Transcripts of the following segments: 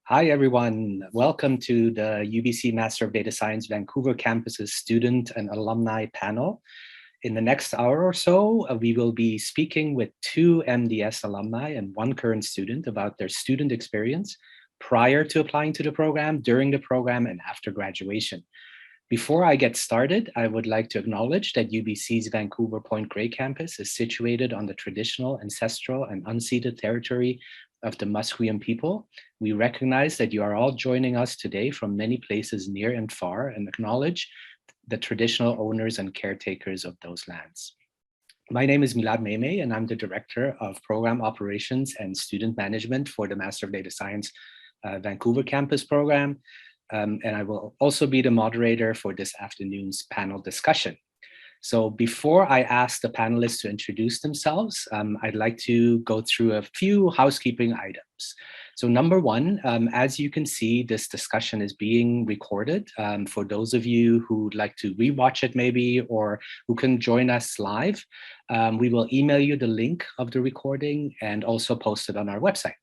Hi, everyone. Welcome to the UBC Master of Data Science Vancouver campus's student and alumni panel. In the next hour or so, we will be speaking with two MDS alumni and one current student about their student experience prior to applying to the program, during the program, and after graduation. Before I get started, I would like to acknowledge that UBC's Vancouver Point Grey campus is situated on the traditional, ancestral, and unceded territory of the Musqueam people. We recognize that you are all joining us today from many places near and far and acknowledge the traditional owners and caretakers of those lands. My name is Milad Maymay, and I'm the Director of Program Operations and Student Management for the Master of Data Science Vancouver campus program. And I will also be the moderator for this afternoon's panel discussion. So before I ask the panelists to introduce themselves, I'd like to go through a few housekeeping items. So number one, as you can see, this discussion is being recorded. For those of you who'd like to rewatch it maybe, or who can join us live, we will email you the link of the recording and also post it on our website.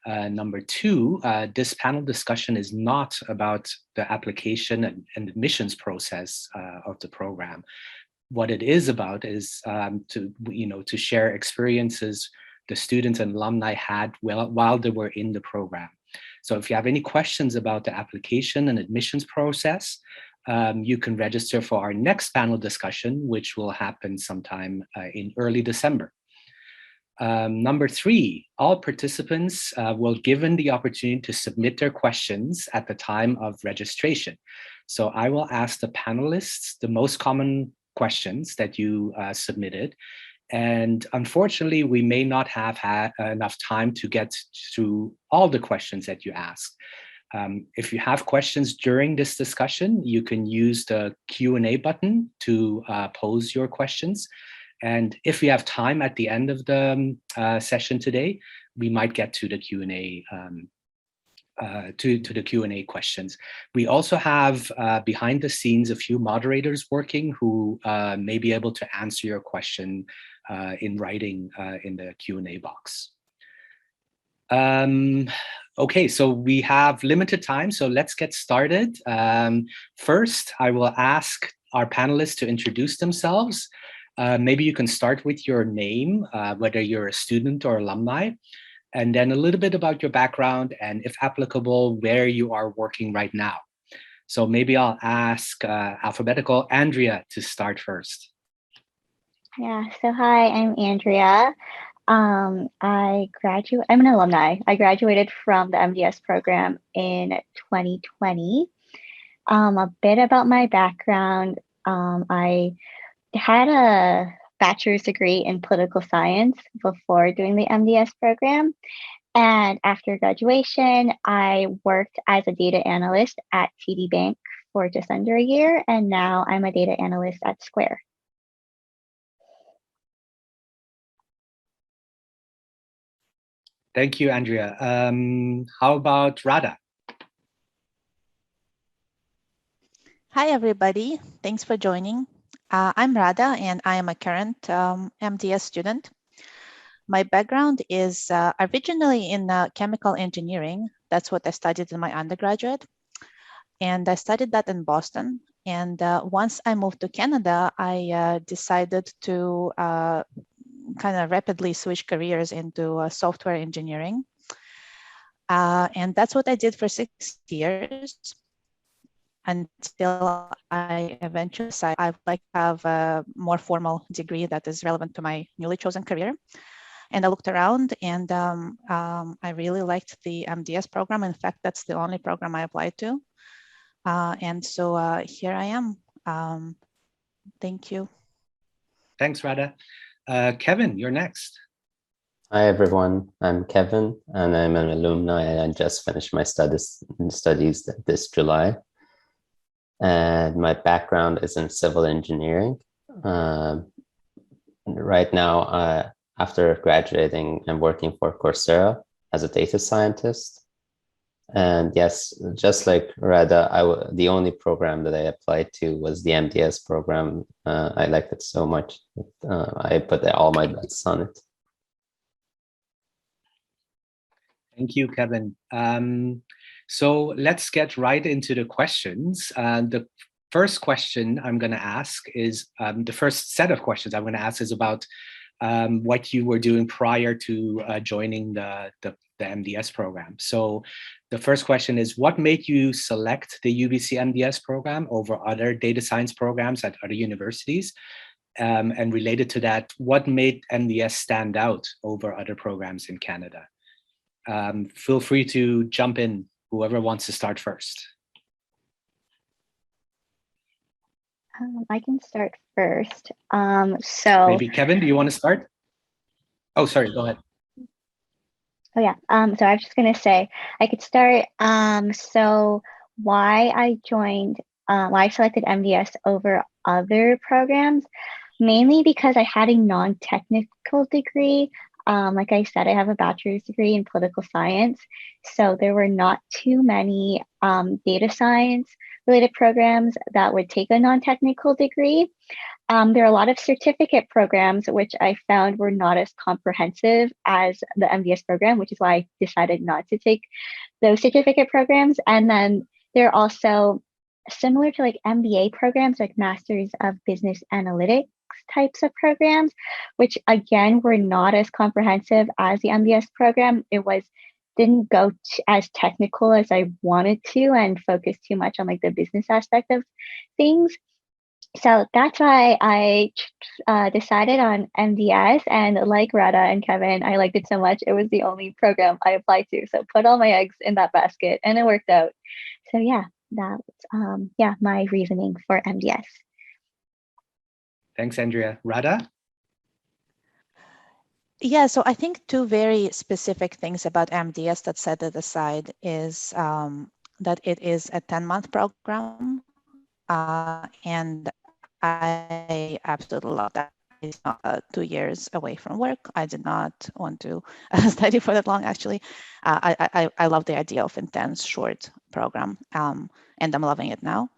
Number two, this panel discussion is not about the application and admissions process of the program. What it is about is to share experiences the students and alumni had while they were in the program. So if you have any questions about the application and admissions process, you can register for our next panel discussion, which will happen sometime in early December. Number three, all participants will be given the opportunity to submit their questions at the time of registration. So I will ask the panelists the most common questions that you submitted. And unfortunately, we may not have had enough time to get through all the questions that you asked. If you have questions during this discussion, you can use the Q&A button to pose your questions. And if we have time at the end of the session today, we might get to the Q&A to the Q&A questions. We also have behind the scenes a few moderators working who may be able to answer your question in writing in the Q&A box. Okay, so we have limited time, so let's get started. First, I will ask our panelists to introduce themselves. Maybe you can start with your name, whether you're a student or alumni, and then a little bit about your background and, if applicable, where you are working right now. So maybe I'll ask alphabetical Andrea to start first. Yeah, so hi, I'm Andrea. I'm an alumni. I graduated from the MDS program in 2020. A bit about my background. I had a bachelor's degree in political science before doing the MDS program. And after graduation, I worked as a data analyst at TD Bank for just under a year. And now I'm a data analyst at Square. Thank you, Andrea. How about Rada? Hi, everybody. Thanks for joining. I'm Rada, and I am a current MDS student. My background is originally in chemical engineering. That's what I studied in my undergraduate. And I studied that in Boston. And once I moved to Canada, I decided to kind of rapidly switch careers into software engineering. And that's what I did for 6 years until I eventually decided I would like to have a more formal degree that is relevant to my newly chosen career. And I looked around and I really liked the MDS program. In fact, that's the only program I applied to. And so here I am. Thank you. Thanks, Rada. Kevin, you're next. Hi, everyone. I'm Kevin, and I'm an alumni, and I just finished my studies this July. And my background is in civil engineering. Right now, after graduating, I'm working for Coursera as a data scientist. And yes, just like Rada, the only program that I applied to was the MDS program. I liked it so much. I put all my bets on it. Thank you, Kevin. So let's get right into the questions. The first question I'm going to ask is, the first set of questions I'm going to ask is about what you were doing prior to joining the MDS program. So the first question is, what made you select the UBC MDS program over other data science programs at other universities? And related to that, what made MDS stand out over other programs in Canada? Feel free to jump in, whoever wants to start first. I can start first. So maybe Kevin, do you want to start? Oh, sorry, go ahead. Oh yeah. So I was just gonna say I could start. So why I joined, why I selected MDS over other programs, mainly because I had a non-technical degree. Like I said, I have a bachelor's degree in political science, so there were not too many data science related programs that would take a non-technical degree. There are a lot of certificate programs, which I found were not as comprehensive as the MDS program, which is why I decided not to take those certificate programs. And then they're also similar to like MBA programs, like Masters of Business Analytics types of programs, which again were not as comprehensive as the MDS program. It didn't go as technical as I wanted to and focus too much on like the business aspect of things. So that's why I decided on MDS, and like Rada and Kevin, I liked it so much. It was the only program I applied to. So put all my eggs in that basket and it worked out. So yeah, that's my reasoning for MDS. Thanks, Andrea. Rada? Yeah, so I think two very specific things about MDS that set it aside is that it is a 10-month program. And I absolutely love that. It's not 2 years away from work. I did not want to study for that long, actually. I love the idea of intense, short program, and I'm loving it now.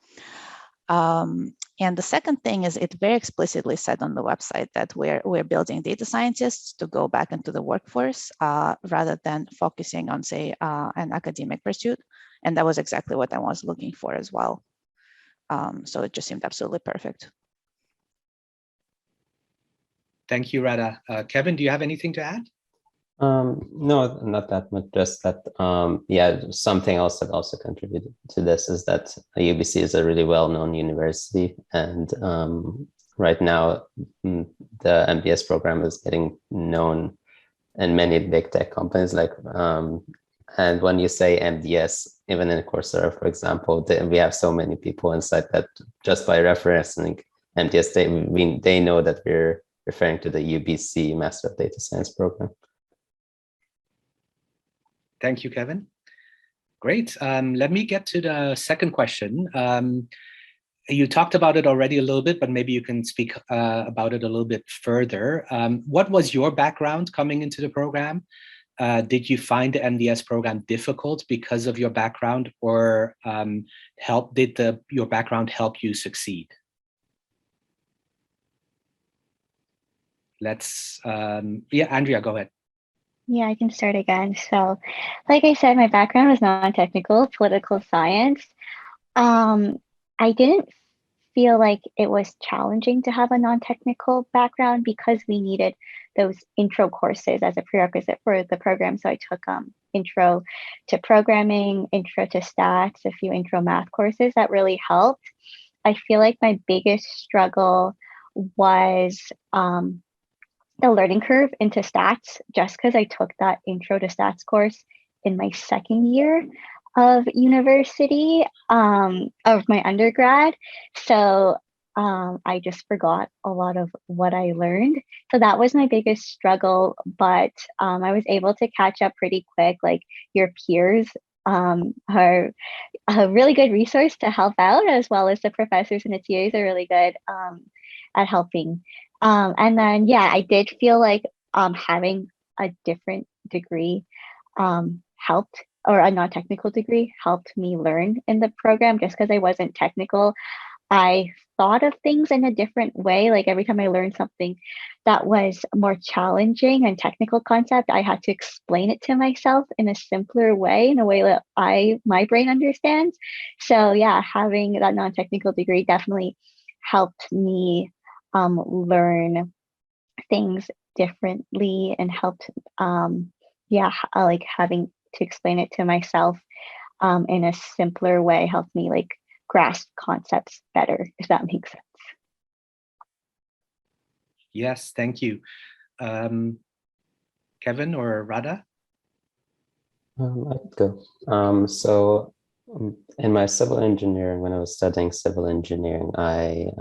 And the second thing is it very explicitly said on the website that we're building data scientists to go back into the workforce rather than focusing on, say, an academic pursuit. And that was exactly what I was looking for as well. So it just seemed absolutely perfect. Thank you, Rada. Kevin, do you have anything to add? No, not that much. Just that, yeah, something else that also contributed to this is that UBC is a really well-known university, and right now the MBS program is getting known in many big tech companies. And when you say MDS, even in Coursera, for example, we have so many people inside that just by referencing MDS, they know that we're referring to the UBC Master of Data Science program. Thank you, Kevin. Great. Let me get to the second question. You talked about it already a little bit, but maybe you can speak about it a little bit further. What was your background coming into the program? Did you find the MDS program difficult because of your background, or did your background help you succeed? Andrea, go ahead. Yeah, I can start again. So, like I said, my background was non-technical, political science. I didn't feel like it was challenging to have a non-technical background because we needed those intro courses as a prerequisite for the program. So I took intro to programming, intro to stats, a few intro math courses that really helped. I feel like my biggest struggle was the learning curve into stats, just because I took that intro to stats course in my second year of university, of my undergrad. So I just forgot a lot of what I learned. So that was my biggest struggle, but I was able to catch up pretty quick. Like, your peers are a really good resource to help out, as well as the professors and the TAs are really good at helping. And then, yeah, I did feel like having a different degree helped, or a non-technical degree helped me learn in the program. Just because I wasn't technical, I thought of things in a different way. Like every time I learned something that was more challenging and technical concept, I had to explain it to myself in a simpler way, in a way that my brain understands. So yeah, having that non-technical degree definitely helped me learn things differently and helped like having to explain it to myself in a simpler way helped me like grasp concepts better, if that makes sense. Yes, thank you. Kevin or Radha? I could go. In my civil engineering, when I was studying civil engineering, I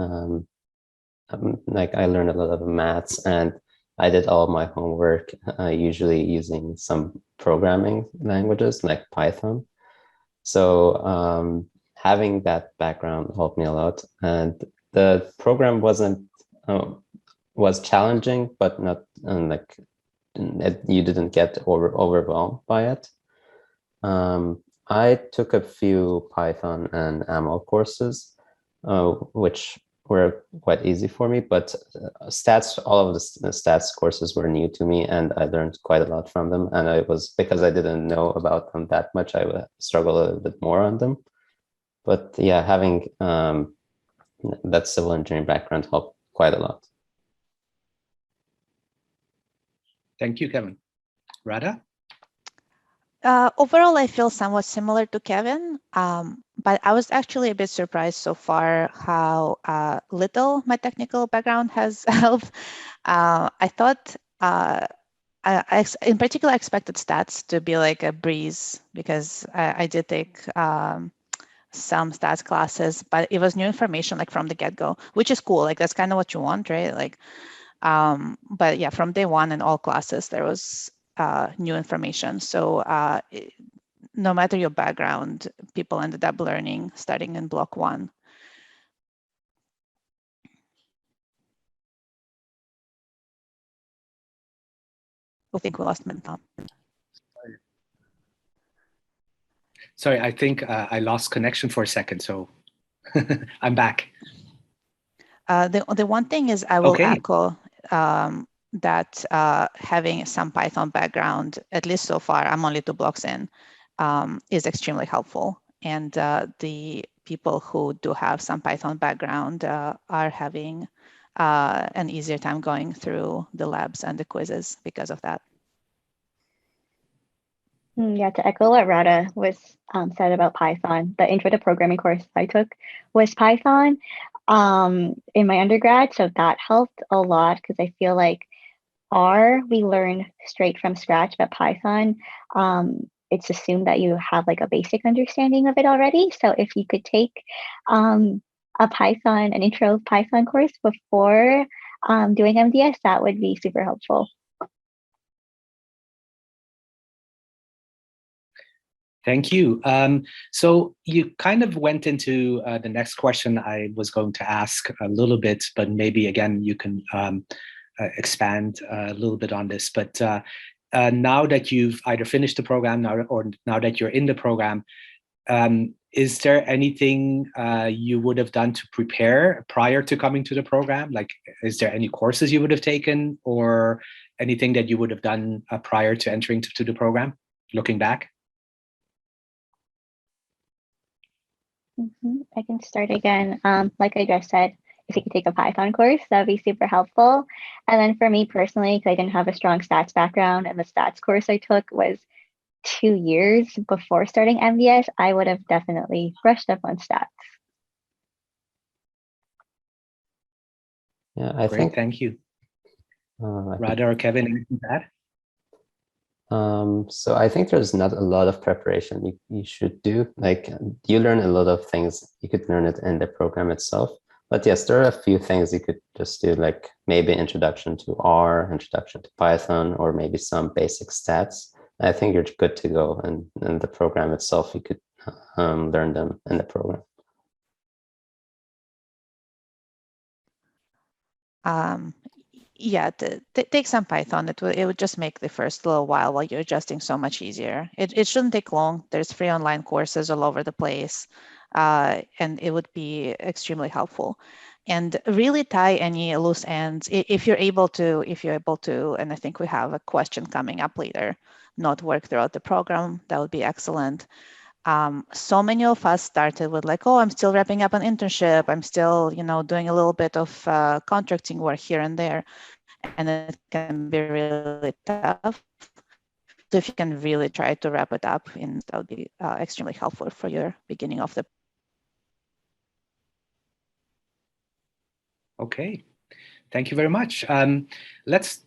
learned a lot of maths, and I did all my homework usually using some programming languages like Python. So having that background helped me a lot, and the program was challenging, but not you didn't get overwhelmed by it. I took a few Python and AML courses, which were quite easy for me, but all of the stats courses were new to me, and I learned quite a lot from them. And it was because I didn't know about them that much, I would struggle a little bit more on them. But yeah, having that civil engineering background helped quite a lot. Thank you, Kevin. Radha? Overall, I feel somewhat similar to Kevin, but I was actually a bit surprised so far how little my technical background has helped. I thought, I in particular, I expected stats to be like a breeze because I did take some stats classes, but it was new information like from the get-go, which is cool. Like that's kind of what you want, right? Like, but yeah, from day one in all classes, there was new information. So no matter your background, people ended up learning starting in block one. I think we lost Tom. Sorry, I think I lost connection for a second, so I'm back. The one thing is I will echo that having some Python background, at least so far, I'm only 2 blocks in, is extremely helpful. And the people who do have some Python background are having an easier time going through the labs and the quizzes because of that. Yeah, to echo what Rada was said about Python, the intro to programming course I took was Python in my undergrad. So that helped a lot because I feel like R, we learn straight from scratch, but Python, it's assumed that you have like a basic understanding of it already. So if you could take an intro Python course before doing MDS, that would be super helpful. Thank you. So you kind of went into the next question I was going to ask a little bit, but maybe again, you can expand a little bit on this. But now that you've either finished the program or now that you're in the program, is there anything you would have done to prepare prior to coming to the program? Like, is there any courses you would have taken or anything that you would have done prior to entering to the program, looking back? I can start again. Like I just said, if you could take a Python course, that would be super helpful. And then for me personally, because I didn't have a strong stats background and the stats course I took was 2 years before starting MDS, I would have definitely brushed up on stats. Yeah, I think. Thank you. Rada or Kevin, anything to add? So I think there's not a lot of preparation you should do. Like you learn a lot of things. You could learn it in the program itself. But yes, there are a few things you could just do, like maybe introduction to R, introduction to Python, or maybe some basic stats. I think you're good to go. And in the program itself, you could learn them in the program. Yeah, take some Python. It would just make the first little while you're adjusting so much easier. It shouldn't take long. There's free online courses all over the place. and it would be extremely helpful. And really tie any loose ends if you're able to, and I think we have a question coming up later, not work throughout the program, that would be excellent. So many of us started with like, oh, I'm still wrapping up an internship. I'm still, doing a little bit of contracting work here and there. And it can be really tough. So if you can really try to wrap it up, that would be extremely helpful for your beginning of the. Okay. Thank you very much. Let's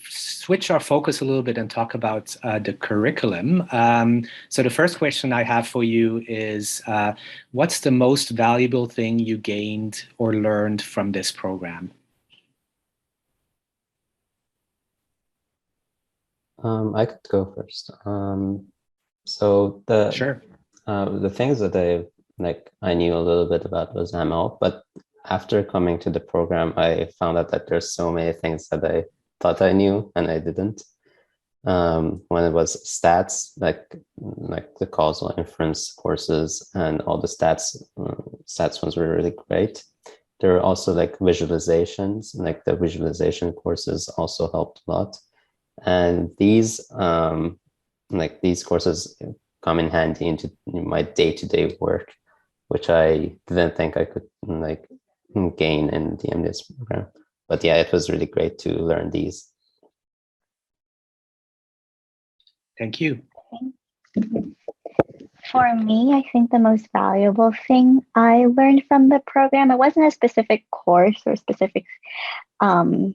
switch our focus a little bit and talk about the curriculum. So the first question I have for you is, what's the most valuable thing you gained or learned from this program? I could go first. So the Sure. The things that I knew a little bit about was ML, but after coming to the program, I found out that there's so many things that I thought I knew and I didn't. When it was stats, like the causal inference courses and all the stats ones were really great. There are also like visualizations, like the visualization courses also helped a lot. And these courses come in handy into my day-to-day work, which I didn't think I could gain in the MDS program. But yeah, it was really great to learn these. Thank you. For me, I think the most valuable thing I learned from the program, it wasn't a specific course or specific thing.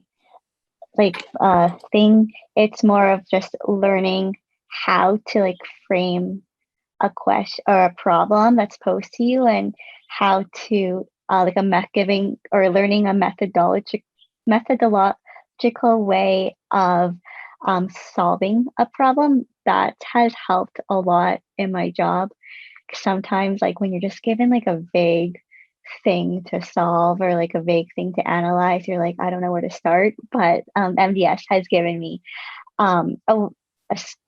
It's more of just learning how to frame a question or a problem that's posed to you, and how to learning a methodological way of solving a problem. That has helped a lot in my job. Sometimes when you're just given a vague thing to solve or a vague thing to analyze, you're I don't know where to start. But MDS has given me a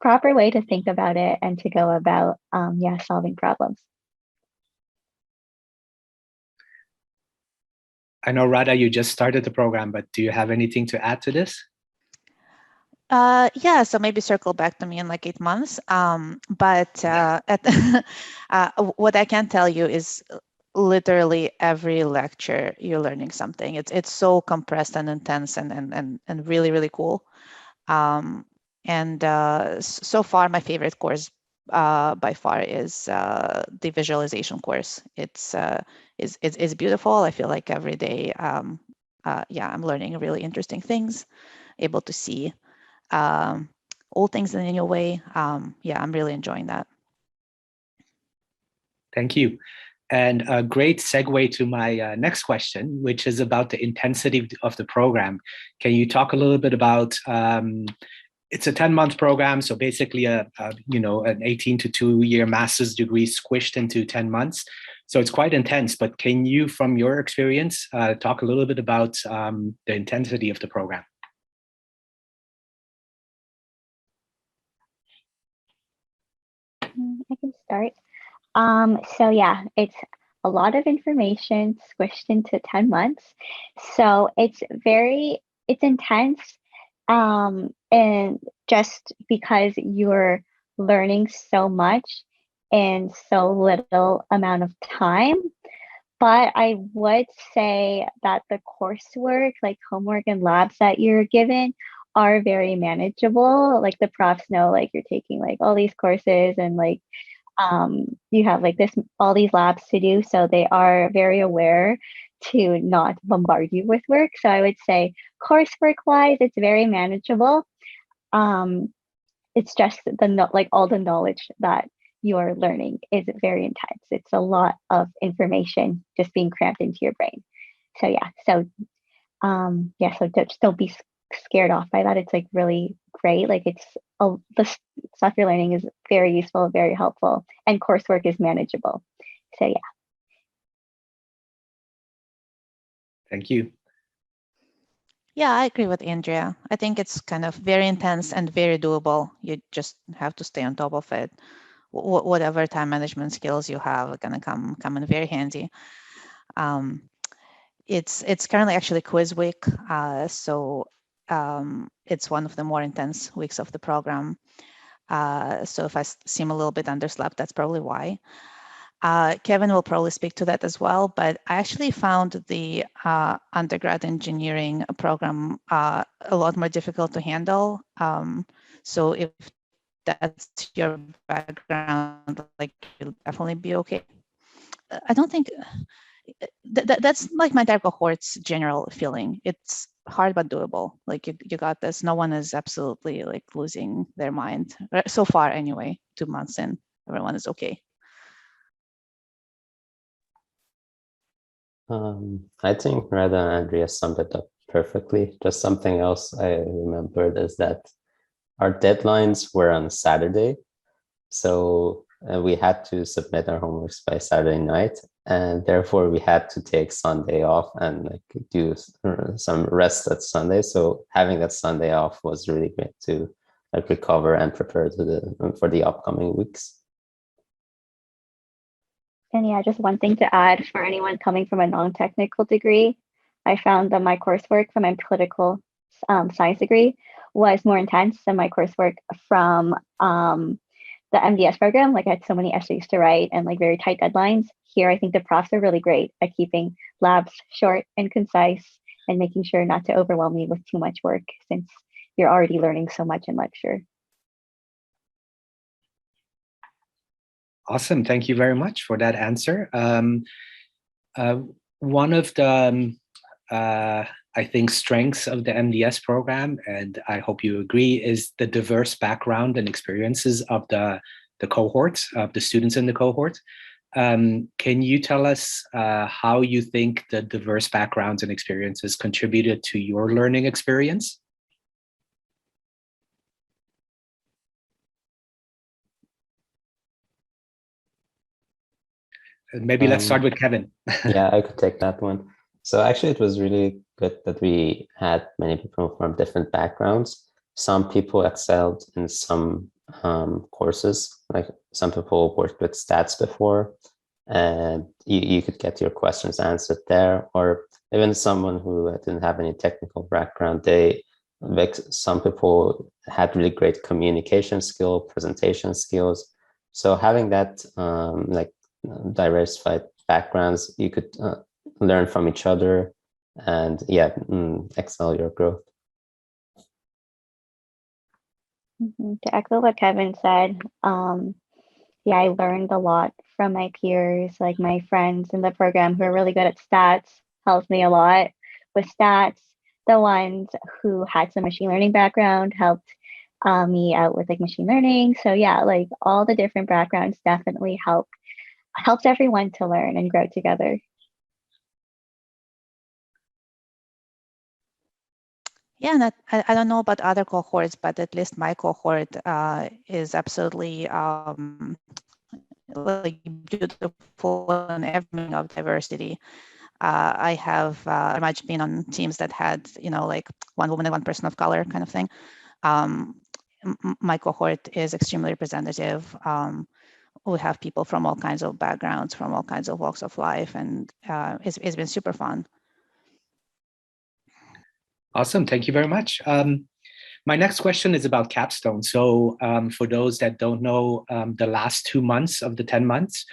proper way to think about it and to go about solving problems. I know, Radha, you just started the program, but do you have anything to add to this? Yeah, so maybe circle back to me in 8 months. But what I can tell you is literally every lecture you're learning something. It's so compressed and intense and really, really cool. So far, my favorite course by far is the visualization course. It's beautiful. I feel like every day, I'm learning really interesting things, able to see all things in a new way. I'm really enjoying that. Thank you. And a great segue to my next question, which is about the intensity of the program. Can you talk a little bit about, it's a 10-month program, so basically an 18 to 2-year master's degree squished into 10 months. So it's quite intense, but can you, from your experience, talk a little bit about the intensity of the program? I can start. So yeah, it's a lot of information squished into 10 months. So it's intense. And just because you're learning so much in so little amount of time. But I would say that the coursework, like homework and labs that you're given, are very manageable. The profs know you're taking all these courses, and you have all these labs to do, so they are very aware to not bombard you with work. So I would say coursework wise, it's very manageable. It's just all the knowledge that you're learning is very intense. It's a lot of information just being crammed into your brain. So so don't be scared off by that. It's really great. The stuff you're learning is very useful, very helpful, and coursework is manageable. So yeah. Thank you. Yeah, I agree with Andrea. I think it's kind of very intense and very doable. You just have to stay on top of it. whatever time management skills you have are gonna come in very handy. It's currently actually quiz week, so it's one of the more intense weeks of the program. So if I seem a little bit underslept, that's probably why. Kevin will probably speak to that as well, but I actually found the undergrad engineering program a lot more difficult to handle. So if that's your background, like, you'll definitely be okay. I don't think that's like my entire cohort's general feeling. It's hard but doable. Like, you got this. No one is absolutely like losing their mind so far. Anyway, 2 months in, everyone is okay. I think Rada and Andrea summed it up perfectly. Just something else I remembered is that our deadlines were on Saturday. So we had to submit our homeworks by Saturday night, and therefore we had to take Sunday off and like do some rest at Sunday. So having that Sunday off was really great to like recover and prepare for the upcoming weeks. And yeah, just one thing to add for anyone coming from a non-technical degree, I found that my coursework from my political science degree was more intense than my coursework from the MDS program. Like, I had so many essays to write and like very tight deadlines. Here, I think the profs are really great at keeping labs short and concise and making sure not to overwhelm me with too much work, since you're already learning so much in lecture. Awesome. Thank you very much for that answer. One of the, I think, strengths of the MDS program, and I hope you agree, is the diverse background and experiences of the cohorts, of the students in the cohort. Can you tell us how you think the diverse backgrounds and experiences contributed to your learning experience? Maybe let's start with Kevin. Yeah, I could take that one. So actually, it was really good that we had many people from different backgrounds. Some people excelled in some courses, like some people worked with stats before, and you could get your questions answered there. Or even someone who didn't have any technical background, some people had really great communication skill, presentation skills. So having that like diversified backgrounds, you could learn from each other and excel your growth. To echo what Kevin said, yeah, I learned a lot from my peers, like my friends in the program who are really good at stats, helped me a lot with stats. The ones who had some machine learning background helped me out with like machine learning. So yeah, like all the different backgrounds definitely helps everyone to learn and grow together. Yeah, and I don't know about other cohorts, but at least my cohort is absolutely like beautiful and everything of diversity. I have very much been on teams that had, like one woman and one person of color kind of thing. My cohort is extremely representative. We have people from all kinds of backgrounds, from all kinds of walks of life, and it's been super fun. Awesome. Thank you very much. My next question is about Capstone. So for those that don't know, the last 2 months of the 10 months,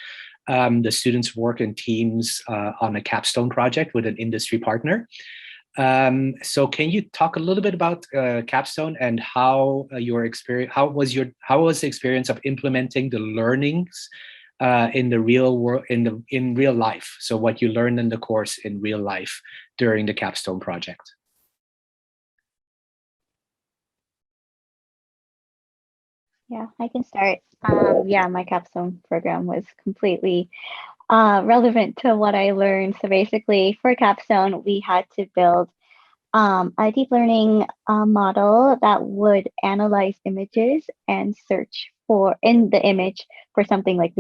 the students work in teams on a Capstone project with an industry partner. So can you talk a little bit about Capstone and how your experience, how was the experience of implementing the learnings in the real world, in real life? So what you learned in the course in real life during the Capstone project? Yeah, I can start. Yeah, my Capstone program was completely relevant to what I learned. So basically for Capstone, we had to build a deep learning model that would analyze images and search for in the image for something like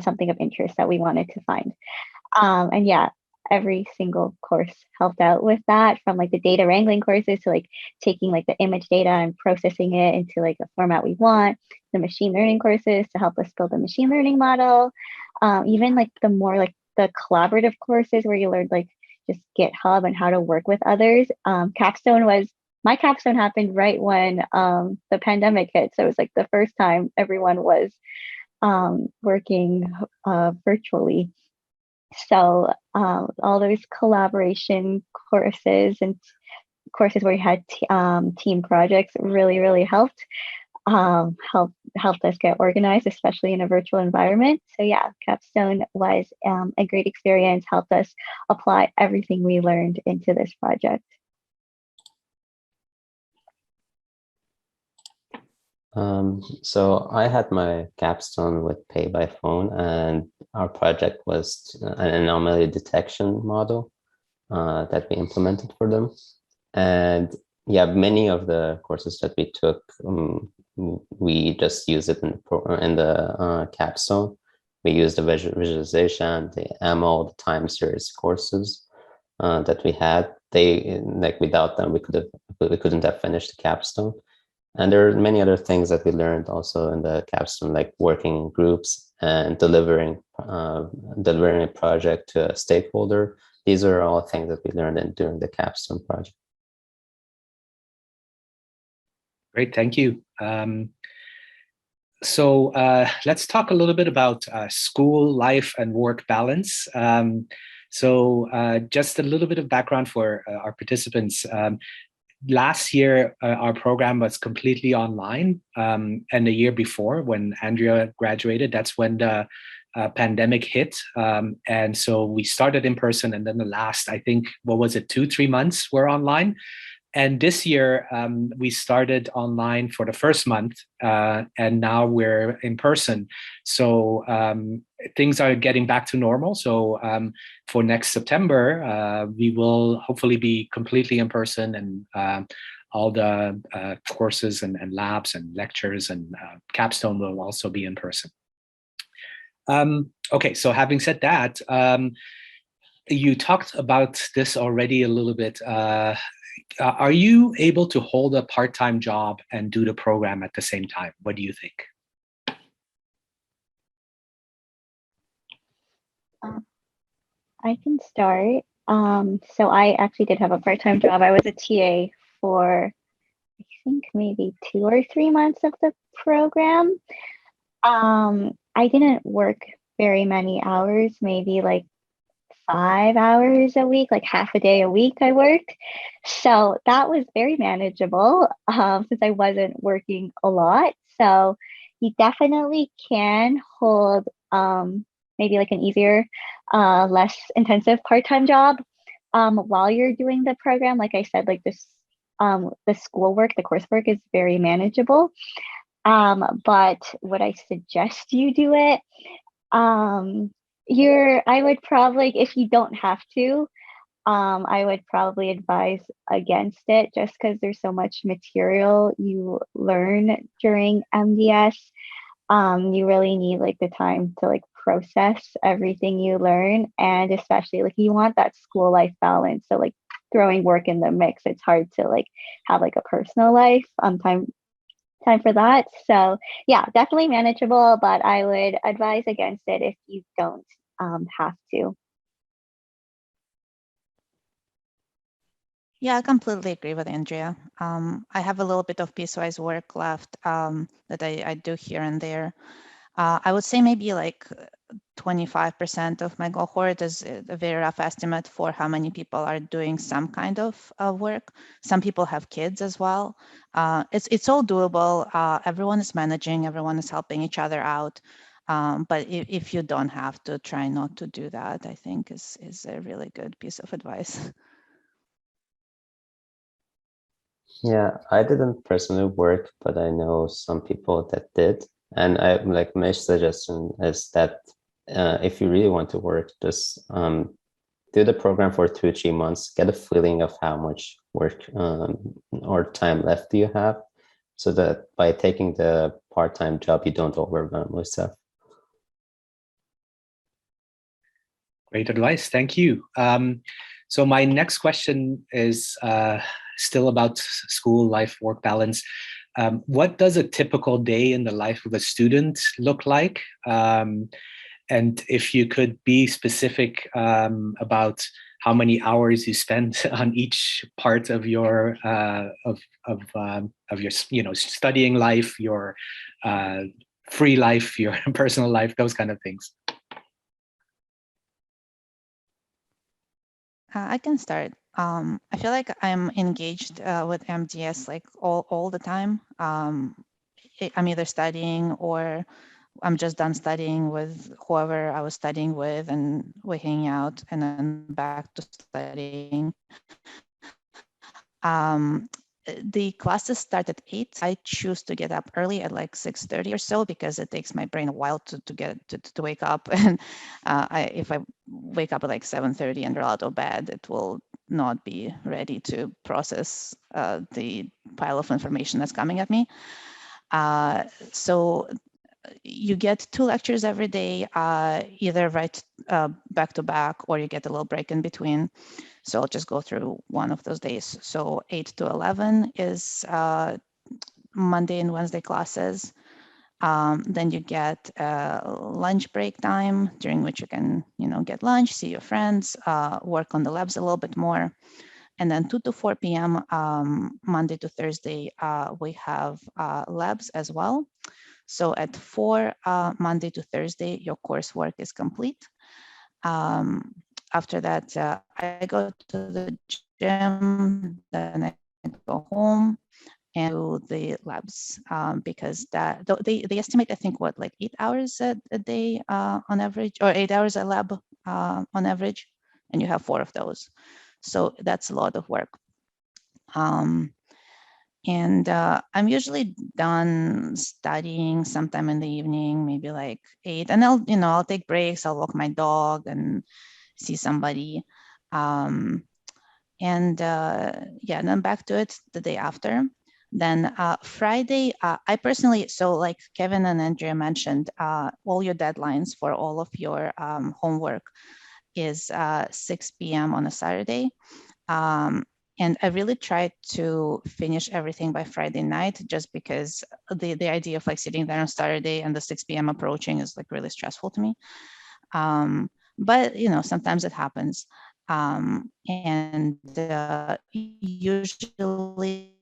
something of interest that we wanted to find. And yeah, every single course helped out with that, from like the data wrangling courses to like taking like the image data and processing it into like a format we want, the machine learning courses to help us build a machine learning model, even like the more like the collaborative courses where you learned like just GitHub and how to work with others. My capstone happened right when the pandemic hit. So it was like the first time everyone was working virtually. So all those collaboration courses and courses where you had team projects really helped us get organized, especially in a virtual environment. So yeah, Capstone was a great experience, helped us apply everything we learned into this project. So I had my capstone with Pay by Phone, and our project was an anomaly detection model that we implemented for them. And yeah, many of the courses that we took, we just use it in the capstone. We use the visualization, the MO, the time series courses that we had. They, like, without them, we couldn't have finished the capstone. And there are many other things that we learned also in the capstone, like working in groups and delivering a project to a stakeholder. These are all things that we learned during the capstone project. Great, thank you. So let's talk a little bit about school life and work balance. So just a little bit of background for our participants. Last year, our program was completely online, and the year before, when Andrea graduated, that's when the pandemic hit. And so we started in person, and then the last, I think, what was it, 2-3 months were online. And this year, we started online for the first month, and now we're in person. So things are getting back to normal. So for next September, we will hopefully be completely in person, and all the courses and labs and lectures and Capstone will also be in person. Okay, so having said that, you talked about this already a little bit. Are you able to hold a part-time job and do the program at the same time? What do you think? I can start. So I actually did have a part-time job. I was a TA for, I think, maybe 2 or 3 months of the program. I didn't work very many hours, maybe like 5 hours a week, like half a day a week I worked. So that was very manageable since I wasn't working a lot. So you definitely can hold maybe like an easier, less intensive part-time job while you're doing the program. Like I said, like this, the schoolwork, the coursework is very manageable. But would I suggest you do it? I would probably, if you don't have to, I would probably advise against it, just because there's so much material you learn during MDS. You really need like the time to like process everything you learn, and especially like you want that school life balance. So like throwing work in the mix, it's hard to like have like a personal life, time for that. So yeah, definitely manageable, but I would advise against it if you don't have to. Yeah, I completely agree with Andrea. I have a little bit of piecewise work left that I do here and there. I would say maybe like 25% of my cohort is a very rough estimate for how many people are doing some kind of work. Some people have kids as well. It's all doable. Everyone is managing, everyone is helping each other out. But if you don't have to, try not to do that, I think is a really good piece of advice. Yeah, I didn't personally work, but I know some people that did. And my suggestion is that if you really want to work, just do the program for 2-3 months, get a feeling of how much work or time left do you have, so that by taking the part-time job, you don't overwhelm yourself. Great advice. Thank you. So my next question is still about school life, work balance. What does a typical day in the life of a student look like? And if you could be specific about how many hours you spend on each part of your your studying life, your free life, your personal life, those kind of things. I can start. I feel like I'm engaged with MDS like all the time. I'm either studying or I'm just done studying with whoever I was studying with, and we're hanging out and then back to studying. The classes start at 8. I choose to get up early at like 6:30 or so because it takes my brain a while to wake up. And if I wake up at like 7:30 and roll out of bed, it will not be ready to process the pile of information that's coming at me. So you get 2 lectures every day, either right back to back, or you get a little break in between. So I'll just go through one of those days. So 8 to 11 is Monday and Wednesday classes. Then you get lunch break time, during which you can, get lunch, see your friends, work on the labs a little bit more. And then 2 to 4 p.m. Monday to Thursday, we have labs as well. So at 4 Monday to Thursday, your coursework is complete. After that, I go to the gym, then I go home and do the labs because they estimate, I think, like 8 hours a day on average, or 8 hours a lab on average, and you have 4 of those. So that's a lot of work. And I'm usually done studying sometime in the evening, maybe like 8. And I'll take breaks. I'll walk my dog and see somebody. And then back to it the day after. Then Friday, I personally, so like Kevin and Andrea mentioned, all your deadlines for all of your homework is 6 p.m. on a Saturday. And I really try to finish everything by Friday night, just because the idea of like sitting there on Saturday and the 6 p.m. approaching is like really stressful to me. But sometimes it happens. And usually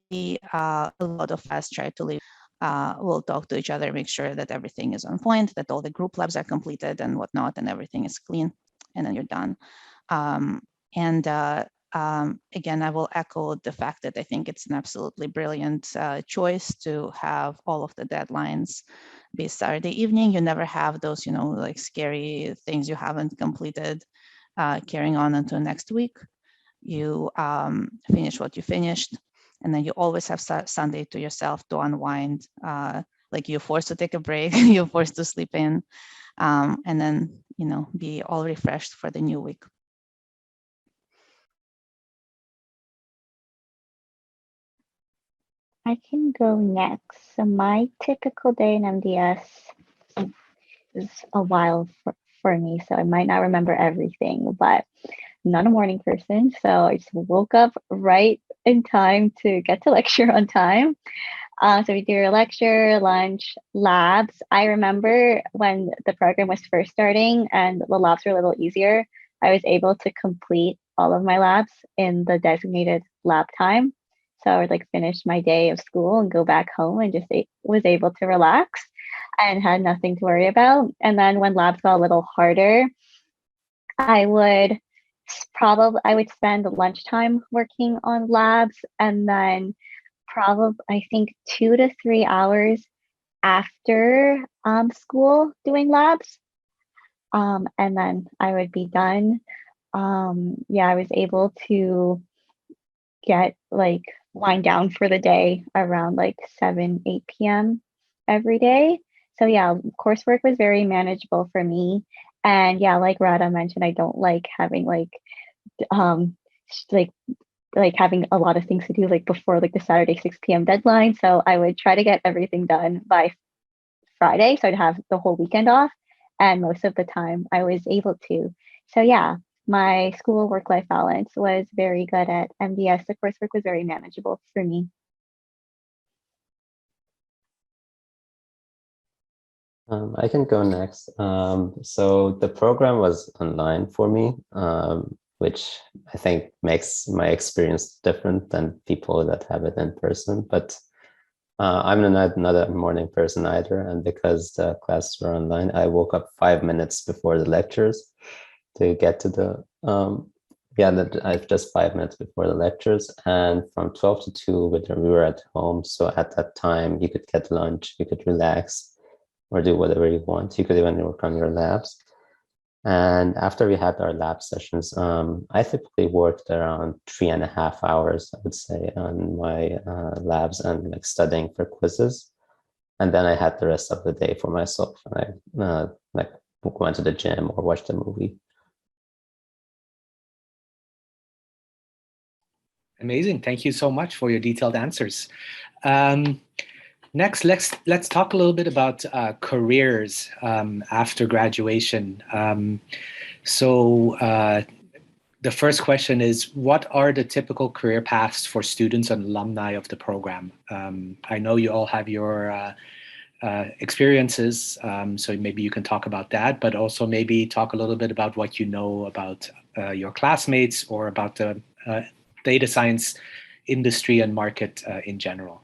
a lot of us try to leave. We'll talk to each other, make sure that everything is on point, that all the group labs are completed and whatnot, and everything is clean, and then you're done. Again, I will echo the fact that I think it's an absolutely brilliant choice to have all of the deadlines be Saturday evening. You never have those, like scary things you haven't completed carrying on until next week. You finish what you finished, and then you always have Sunday to yourself to unwind. Like you're forced to take a break, you're forced to sleep in, and then, be all refreshed for the new week. I can go next. So my typical day in MDS is a while for me, so I might not remember everything, but I'm not a morning person. So I just woke up right in time to get to lecture on time. So we do your lecture, lunch, labs. I remember when the program was first starting and the labs were a little easier, I was able to complete all of my labs in the designated lab time. So I would like finish my day of school and go back home and just was able to relax and had nothing to worry about. And then when labs got a little harder, I would spend lunchtime working on labs, and then probably I think 2 to 3 hours after school doing labs. And then I would be done. I was able to get like wind down for the day around like 7, 8 p.m. every day. So yeah, coursework was very manageable for me. And yeah, like Rada mentioned, I don't like having like having a lot of things to do like before like the Saturday 6 p.m. deadline. So I would try to get everything done by Friday, so I'd have the whole weekend off. And most of the time I was able to So yeah, my school work-life balance was very good at MDS. The coursework was very manageable for me. I can go next. So the program was online for me, which I think makes my experience different than people that have it in person. But I'm not a morning person either. And because the classes were online, I woke up 5 minutes before the lectures to get to the, just 5 minutes before the lectures. And from 12 to 2, we were at home. So at that time, you could get lunch, you could relax, or do whatever you want. You could even work on your labs. And after we had our lab sessions, I typically worked around 3.5 hours, I would say, on my labs and like studying for quizzes. And then I had the rest of the day for myself. And I like went to the gym or watched a movie. Amazing. Thank you so much for your detailed answers. Next, let's talk a little bit about careers after graduation. The first question is, what are the typical career paths for students and alumni of the program? I know you all have your experiences, so maybe you can talk about that, but also maybe talk a little bit about what you know about your classmates or about the data science industry and market in general.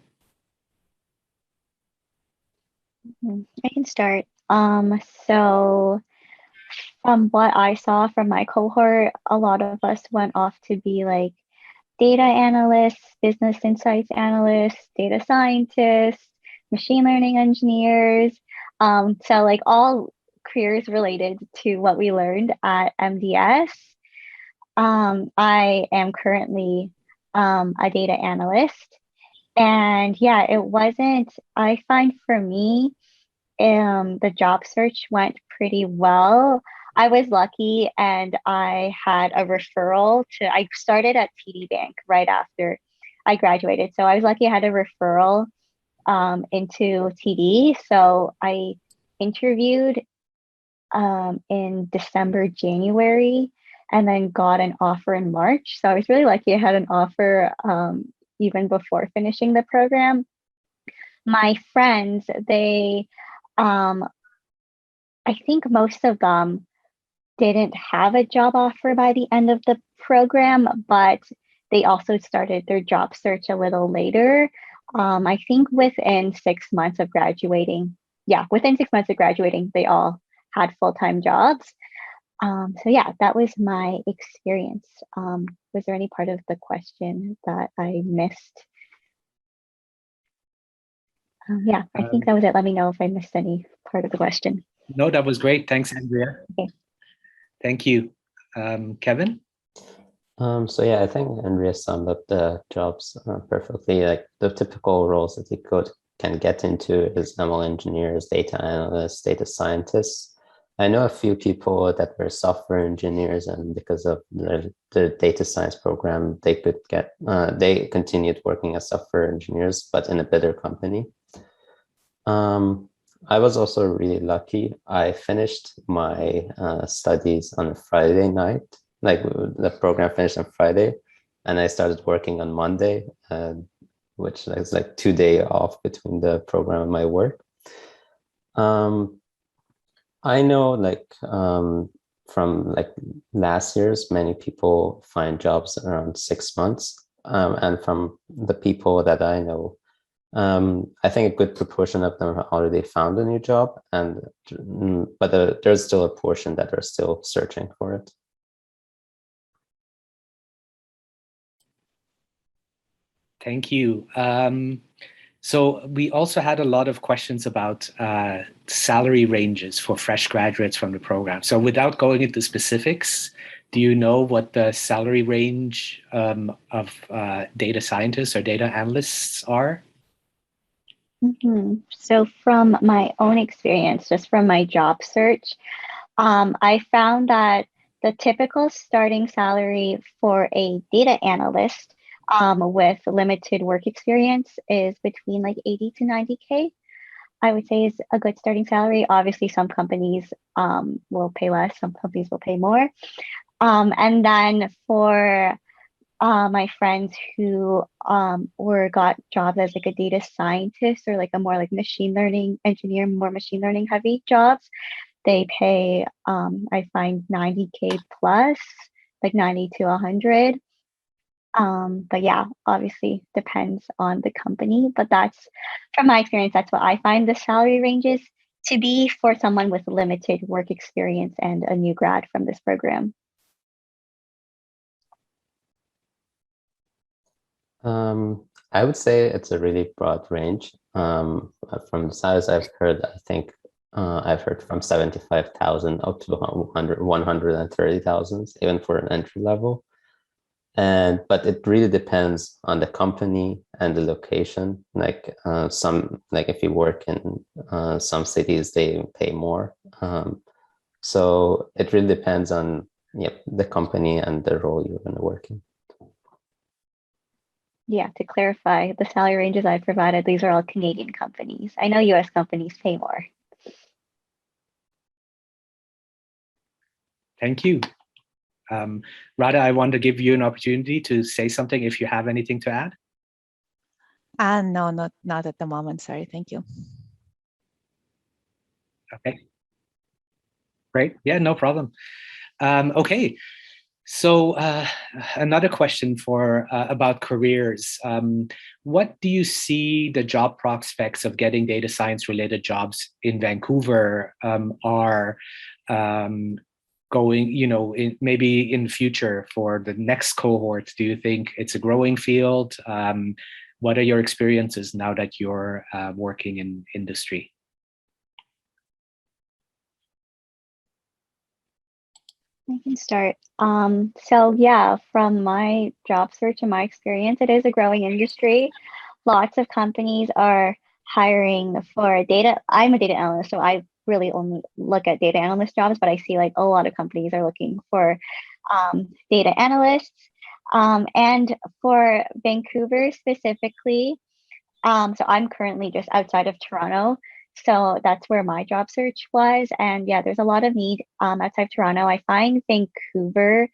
I can start. So from what I saw from my cohort, a lot of us went off to be like data analysts, business insights analysts, data scientists, machine learning engineers. So like all careers related to what we learned at MDS. I am currently a data analyst. And yeah, I find for me, the job search went pretty well. I was lucky and I had a referral I started at TD Bank right after I graduated. So I was lucky I had a referral into TD. So I interviewed in December, January, and then got an offer in March. So I was really lucky I had an offer even before finishing the program. My friends, I think most of them didn't have a job offer by the end of the program, but they also started their job search a little later. I think within 6 months of graduating, they all had full-time jobs. So yeah, that was my experience. Was there any part of the question that I missed? Yeah, I think that was it. Let me know if I missed any part of the question. No, that was great. Thanks, Andrea. Okay. Thank you. Kevin? So yeah, I think Andrea summed up the jobs perfectly. Like the typical roles that you can get into is ML engineers, data analysts, data scientists. I know a few people that were software engineers, and because of the data science program, they could they continued working as software engineers, but in a better company. I was also really lucky. I finished my studies on a Friday night, like the program finished on Friday, and I started working on Monday, which is like 2 days off between the program and my work. I know like from like last year's, many people find jobs around 6 months. And from the people that I know, I think a good proportion of them have already found a new job, but there's still a portion that are still searching for it. Thank you. So we also had a lot of questions about salary ranges for fresh graduates from the program. So without going into specifics, do you know what the salary range of data scientists or data analysts are? So from my own experience, just from my job search, I found that the typical starting salary for a data analyst with limited work experience is between like 80 to 90K. I would say is a good starting salary. Obviously, some companies will pay less, some companies will pay more. And then for my friends who got jobs as like a data scientist or like a more like machine learning engineer, more machine learning heavy jobs, they pay I find 90K plus, like 90 to 100. But yeah, obviously depends on the company, but that's from my experience, that's what I find the salary ranges to be for someone with limited work experience and a new grad from this program. I would say it's a really broad range. From the size I've heard, I think I've heard from 75,000 up to 130,000, even for an entry level. But it really depends on the company and the location. Like if you work in some cities, they pay more. So it really depends on the company and the role you're going to work in. Yeah, to clarify, the salary ranges I provided, these are all Canadian companies. I know US companies pay more. Thank you. Rada, I want to give you an opportunity to say something if you have anything to add. No, not at the moment. Sorry. Thank you. Okay. Great. Yeah, no problem. Okay. So another question for about careers. What do you see the job prospects of getting data science related jobs in Vancouver are going, maybe in future for the next cohort? Do you think it's a growing field? What are your experiences now that you're working in industry? I can start. So yeah, from my job search and my experience, it is a growing industry. Lots of companies are hiring for data. I'm a data analyst, so I really only look at data analyst jobs, but I see like a lot of companies are looking for data analysts. And for Vancouver specifically, so I'm currently just outside of Toronto. So that's where my job search was. And yeah, there's a lot of need outside of Toronto. I find Vancouver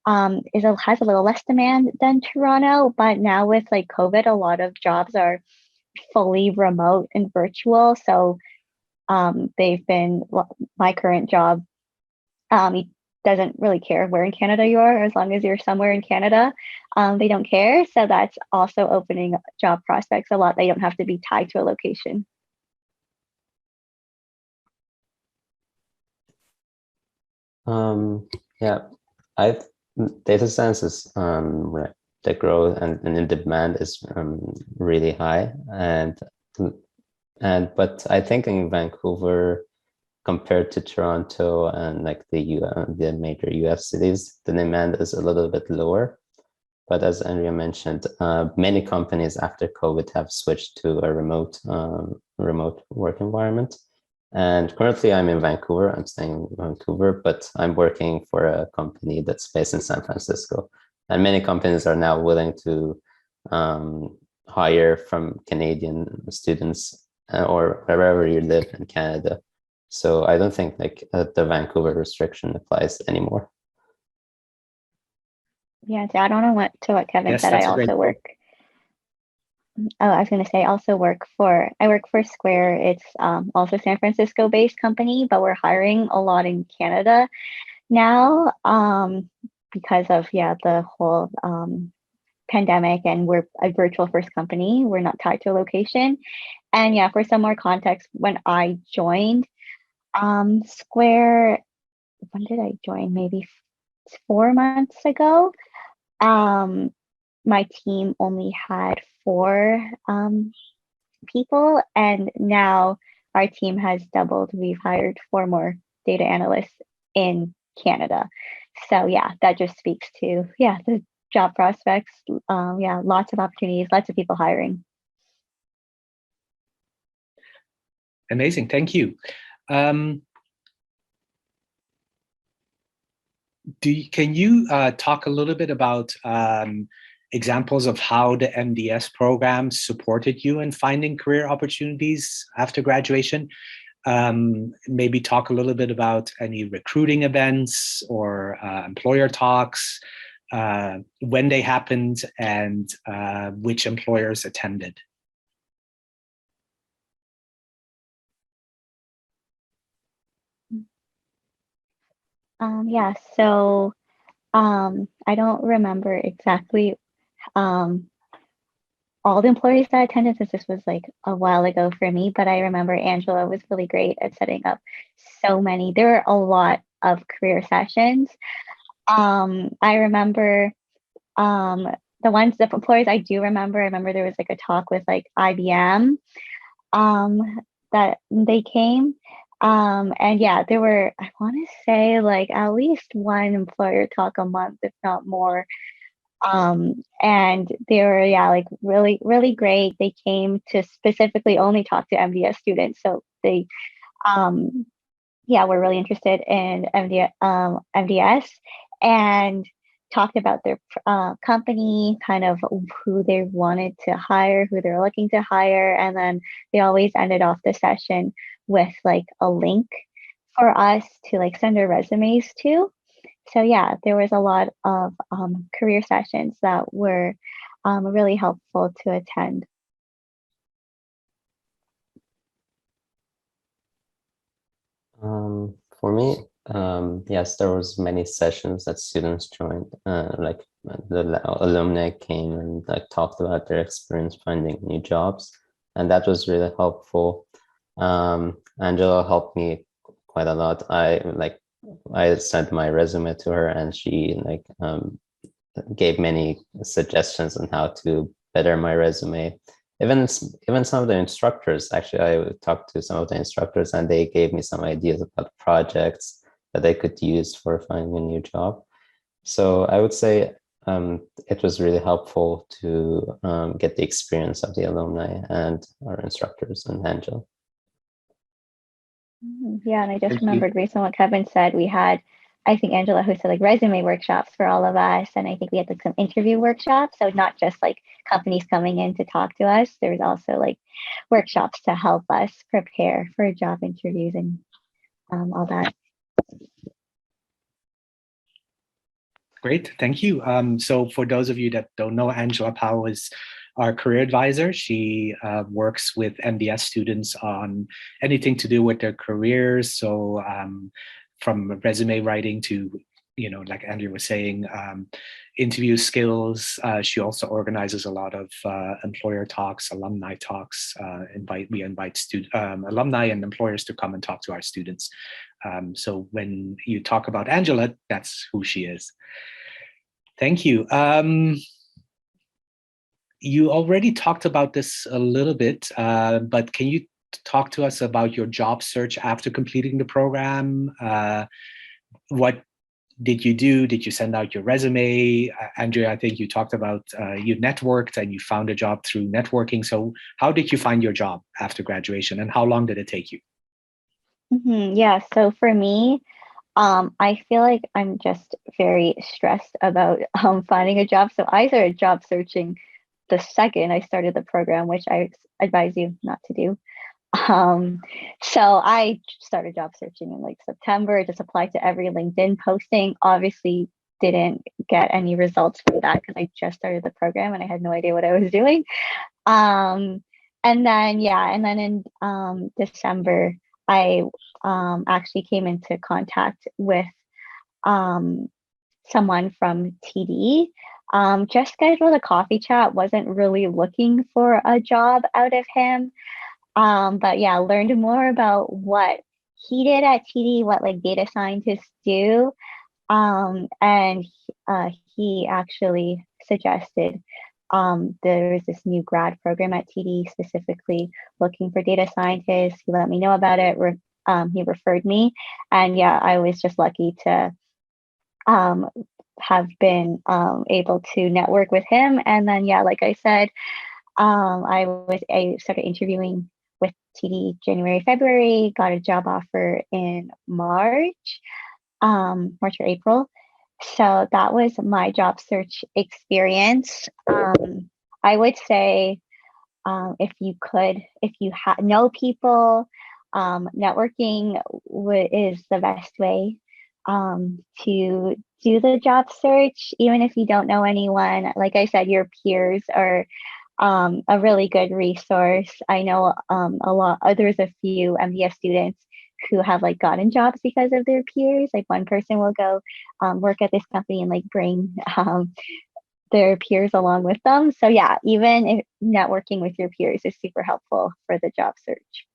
has a little less demand than Toronto, but now with like COVID, a lot of jobs are fully remote and virtual. So my current job, it doesn't really care where in Canada you are, as long as you're somewhere in Canada, they don't care. So that's also opening job prospects a lot. They don't have to be tied to a location. Yeah, data science is the growth and the demand is really high, but I think in Vancouver, compared to Toronto and like the major US cities, the demand is a little bit lower. But as Andrea mentioned, many companies after COVID have switched to a remote work environment. And currently I'm in Vancouver, I'm staying in Vancouver, but I'm working for a company that's based in San Francisco. And many companies are now willing to hire from Canadian students or wherever you live in Canada. So I don't think like the Vancouver restriction applies anymore. Yeah, to add on to what Kevin said, I also work. Oh, I was going to say, I work for Square. It's also San Francisco based company, but we're hiring a lot in Canada now because of the whole pandemic, and we're a virtual first company. We're not tied to a location. And yeah, for some more context, when I joined Square, when did I join? Maybe 4 months ago. My team only had 4 people, and now our team has doubled. We've hired 4 more data analysts in Canada. So yeah, that just speaks to the job prospects. Lots of opportunities, lots of people hiring. Amazing, thank you. Can you talk a little bit about examples of how the MDS program supported you in finding career opportunities after graduation. Maybe talk a little bit about any recruiting events or employer talks, when they happened, and which employers attended. Yeah, so I don't remember exactly all the employees that attended, since this was like a while ago for me, but I remember Angela was really great at setting up so many. There were a lot of career sessions. I remember the employers I do remember. I remember there was like a talk with like IBM that they came. And yeah, there were, I want to say like at least one employer talk a month, if not more. And they were, yeah, like really, really great. They came to specifically only talk to MDS students. So they, yeah, were really interested in MDS and talked about their company, kind of who they wanted to hire, who they're looking to hire. And then they always ended off the session with like a link for us to like send our resumes to. So yeah, there was a lot of career sessions that were really helpful to attend. For me, yes, there was many sessions that students joined, like the alumni came and like talked about their experience finding new jobs, and that was really helpful. Angela helped me quite a lot. I sent my resume to her, and she like gave many suggestions on how to better my resume. Even some of the instructors, actually, I talked to some of the instructors, and they gave me some ideas about projects that I could use for finding a new job. So I would say it was really helpful to get the experience of the alumni and our instructors and Angela. Yeah, and I just remembered recently what Kevin said. We had, I think Angela hosted like resume workshops for all of us. And I think we had like some interview workshops. So not just like companies coming in to talk to us. There was also like workshops to help us prepare for job interviews and all that. Great, thank you. So for those of you that don't know, Angela Powell is our career advisor. She works with MDS students on anything to do with their careers. So from resume writing to, like Andrea was saying, interview skills. She also organizes a lot of employer talks, alumni talks. We invite alumni and employers to come and talk to our students. So when you talk about Angela, that's who she is. Thank you. You already talked about this a little bit, but can you talk to us about your job search after completing the program? What did you do? Did you send out your resume? Andrea, I think you talked about you networked and you found a job through networking. So how did you find your job after graduation, and how long did it take you? Yeah, so for me, I feel like I'm just very stressed about finding a job. So I started job searching the second I started the program, which I advise you not to do. So I started job searching in like September. I just applied to every LinkedIn posting. Obviously didn't get any results for that because I just started the program and I had no idea what I was doing. And then in December, I actually came into contact with someone from TD. Just scheduled a coffee chat, wasn't really looking for a job out of him. But yeah, learned more about what he did at TD, what like data scientists do. And he actually suggested there was this new grad program at TD specifically looking for data scientists. He let me know about it. He referred me. And yeah, I was just lucky to have been able to network with him. And then, yeah, like I said, I started interviewing with TD January, February, got a job offer in March or April. So that was my job search experience. I would say if you know people, networking is the best way to do the job search, even if you don't know anyone. Like I said, your peers are a really good resource. I know there's a few MDS students who have like gotten jobs because of their peers. Like one person will go work at this company and like bring their peers along with them. So yeah, even if networking with your peers is super helpful for the job search.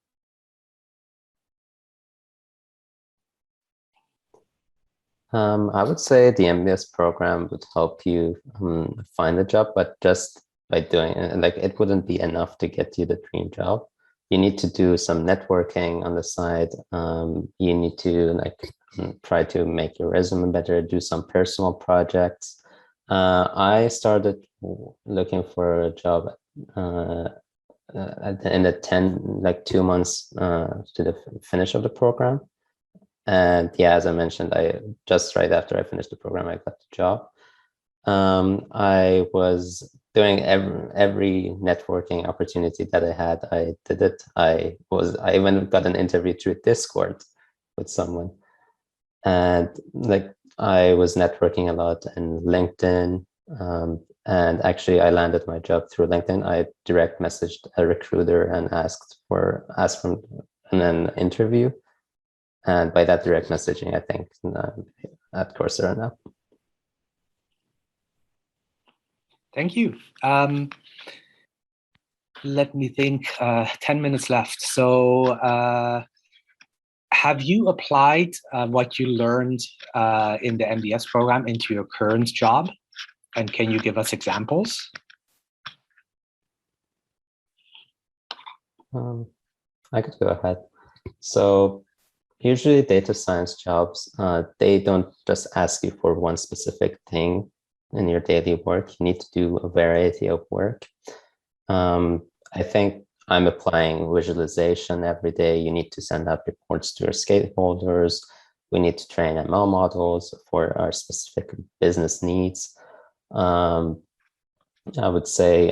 I would say the MBS program would help you find a job, but just by doing it, like it wouldn't be enough to get you the dream job. You need to do some networking on the side. You need to like try to make your resume better, do some personal projects. I started looking for a job in the 2 months to the finish of the program. And yeah, as I mentioned, I just right after I finished the program, I got the job. I was doing every networking opportunity that I had. I did it. I even got an interview through Discord with someone, and like I was networking a lot in LinkedIn. And actually, I landed my job through LinkedIn. I direct messaged a recruiter and asked for an interview. And by that direct messaging, I think at Coursera now. Thank you. Let me think, 10 minutes left. So have you applied what you learned in the MDS program into your current job? And can you give us examples? I could go ahead. So usually data science jobs, they don't just ask you for one specific thing in your daily work. You need to do a variety of work. I think I'm applying visualization every day. You need to send out reports to your stakeholders. We need to train ML models for our specific business needs. I would say,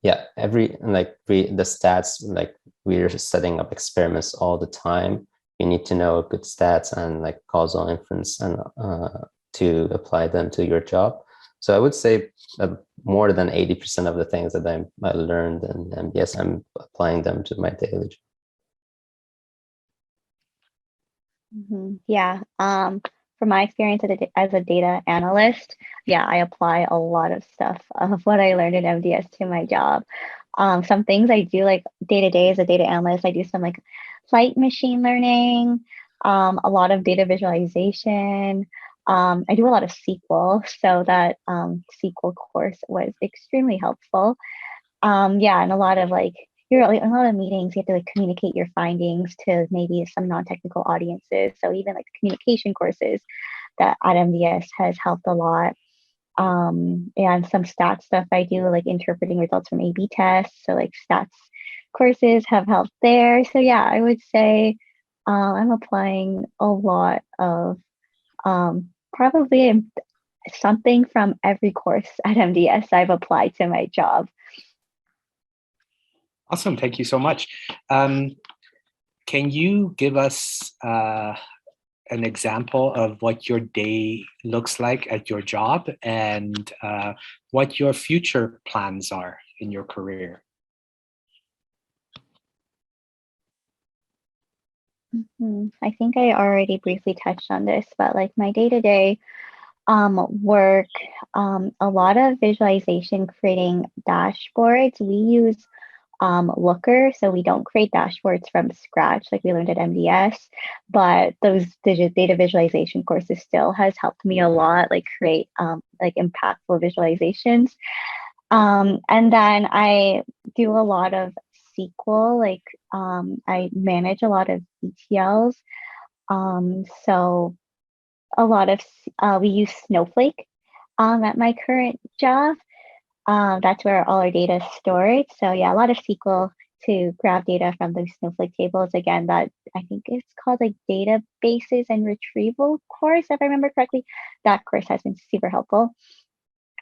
yeah, the stats, like we're setting up experiments all the time. You need to know good stats and like causal inference and to apply them to your job. So I would say more than 80% of the things that I learned in MBS, I'm applying them to my daily job. Yeah. From my experience as a data analyst, yeah, I apply a lot of stuff of what I learned in MDS to my job. Some things I do like day to day as a data analyst, I do some like flight machine learning, a lot of data visualization. I do a lot of SQL, so that SQL course was extremely helpful. Yeah, and a lot of like a lot of meetings, you have to like communicate your findings to maybe some non-technical audiences. So even like communication courses that at MDS has helped a lot. And some stats stuff I do, like interpreting results from A/B tests. So like stats courses have helped there. So yeah, I would say I'm applying a lot of probably something from every course at MDS I've applied to my job. Awesome, thank you so much. Can you give us an example of what your day looks like at your job and what your future plans are in your career? I think I already briefly touched on this, but like my day-to-day work, a lot of visualization, creating dashboards. We use Looker, so we don't create dashboards from scratch like we learned at MDS, but those data visualization courses still has helped me a lot, like create like impactful visualizations. And then I do a lot of SQL, like I manage a lot of ETLs. So a lot of we use Snowflake at my current job. That's where all our data is stored. So yeah, a lot of SQL to grab data from those Snowflake tables. Again, that I think it's called like databases and retrieval course, if I remember correctly. That course has been super helpful.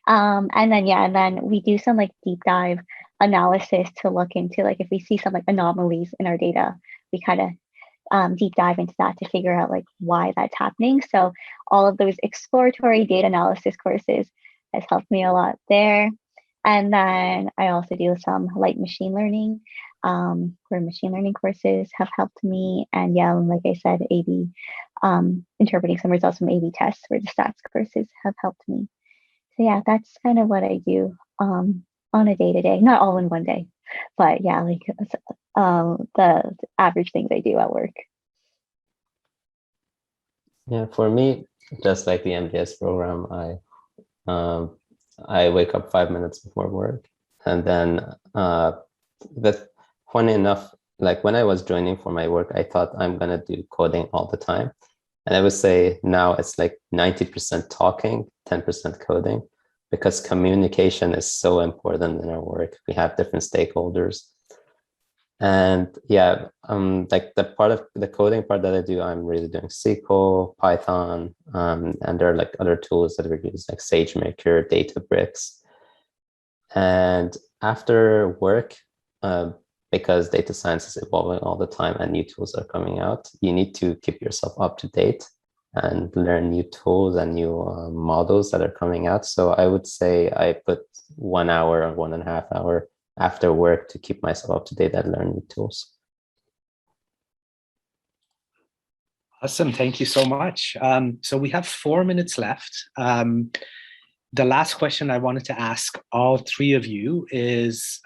And then we do some like deep dive analysis to look into like if we see some like anomalies in our data, we kind of deep dive into that to figure out like why that's happening. So all of those exploratory data analysis courses has helped me a lot there. And then I also do some light machine learning, where machine learning courses have helped me. And yeah, like I said, A/B, interpreting some results from A/B tests, where the stats courses have helped me. So yeah, that's kind of what I do on a day-to-day, not all in one day, but yeah, like the average things I do at work. Yeah, for me, just like the MDS program, I wake up 5 minutes before work, and then that funny enough, like when I was joining for my work, I thought I'm gonna do coding all the time. And I would say now it's like 90% talking, 10% coding, because communication is so important in our work. We have different stakeholders. And yeah, like the part of the coding part that I do, I'm really doing SQL, Python, and there are like other tools that we use like SageMaker, Databricks. And after work, because data science is evolving all the time and new tools are coming out, you need to keep yourself up to date and learn new tools and new models that are coming out. So I would say I put 1 hour or 1.5 hours after work to keep myself up to date and learn new tools. Awesome, thank you so much. So we have 4 minutes left. The last question I wanted to ask all three of you is,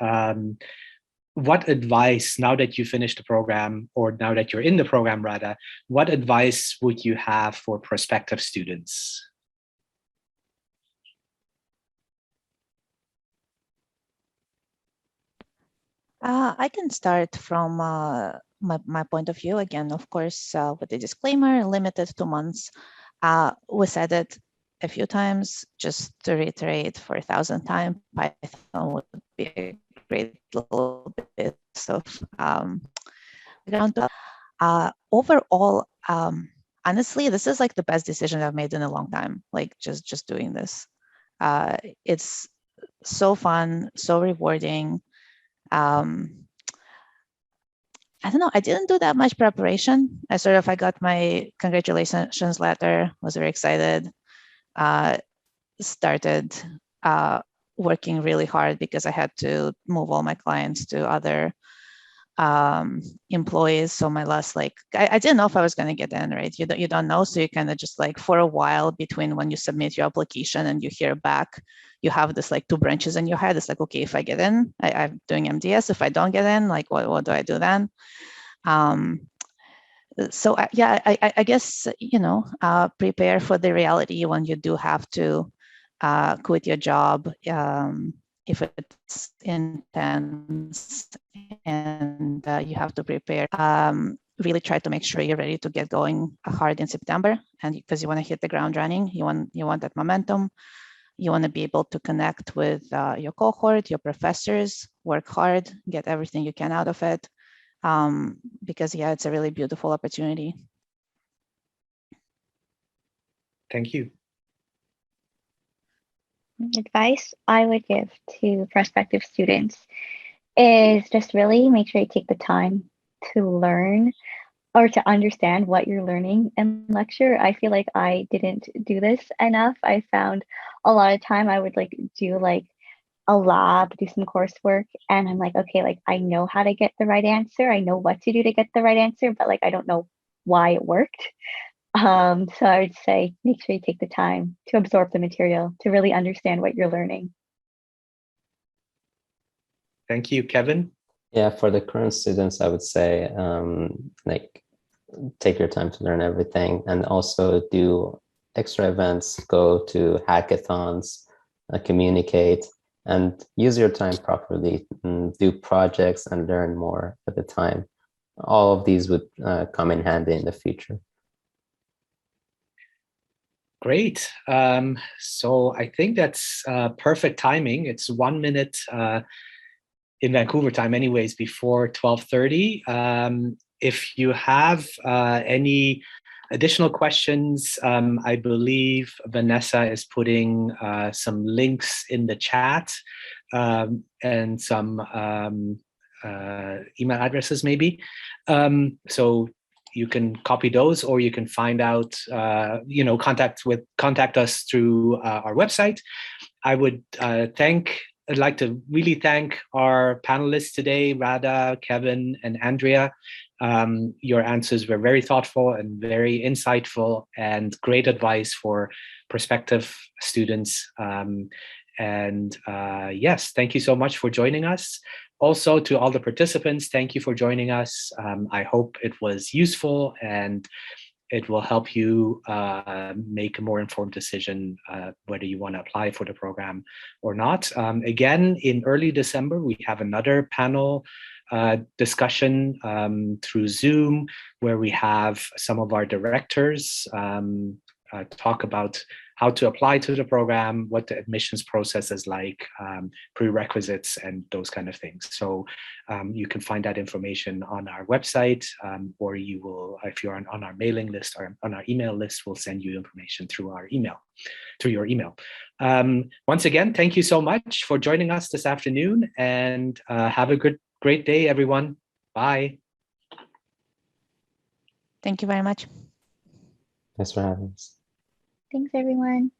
what advice, now that you finished the program, or now that you're in the program, Radha, what advice would you have for prospective students? I can start from my point of view. Again, of course, with the disclaimer, limited 2 months. We said it a few times, just to reiterate for 1,000 times, Python would be a great little bit of background. Overall, honestly, this is like the best decision I've made in a long time, like just doing this. It's so fun, so rewarding. I don't know, I didn't do that much preparation. I got my congratulations letter, was very excited, started working really hard because I had to move all my clients to other employees. So my last, like, I didn't know if I was going to get in, right? You don't know. So you kind of just like, for a while between when you submit your application and you hear back, you have this like 2 branches in your head. It's like, okay, if I get in, I'm doing MDS. If I don't get in, like, what do I do then? So yeah, I guess, you know, prepare for the reality when you do have to quit your job, if it's intense and you have to prepare. Really try to make sure you're ready to get going hard in September, and because you want to hit the ground running, you want that momentum. You want to be able to connect with your cohort, your professors, work hard, get everything you can out of it, because yeah, it's a really beautiful opportunity. Thank you. Advice I would give to prospective students is just really make sure you take the time to learn or to understand what you're learning in lecture. I feel like I didn't do this enough. I found a lot of time I would like do like a lab, do some coursework, and I'm like, okay, like I know how to get the right answer. I know what to do to get the right answer, but like I don't know why it worked. So I would say make sure you take the time to absorb the material, to really understand what you're learning. Thank you, Kevin. Yeah, for the current students, I would say like take your time to learn everything, and also do extra events, go to hackathons, communicate, and use your time properly, and do projects and learn more at the time. All of these would come in handy in the future. Great. So I think that's perfect timing. It's 1 minute in Vancouver time anyways, before 12:30. If you have any additional questions, I believe Vanessa is putting some links in the chat and some email addresses maybe. So you can copy those, or you can find out, contact us through our website. I'd like to really thank our panelists today, Rada, Kevin, and Andrea. Your answers were very thoughtful and very insightful, and great advice for prospective students. Yes, thank you so much for joining us. Also, to all the participants, thank you for joining us. I hope it was useful and it will help you make a more informed decision whether you want to apply for the program or not. Again, in early December, we have another panel discussion through Zoom, where we have some of our directors talk about how to apply to the program, what the admissions process is like, prerequisites, and those kind of things. So you can find that information on our website, or you will, if you're on our mailing list or on our email list, we'll send you information through your email. Once again, thank you so much for joining us this afternoon, and have a great day, everyone. Bye. Thank you very much. Thanks for having us. Thanks, everyone.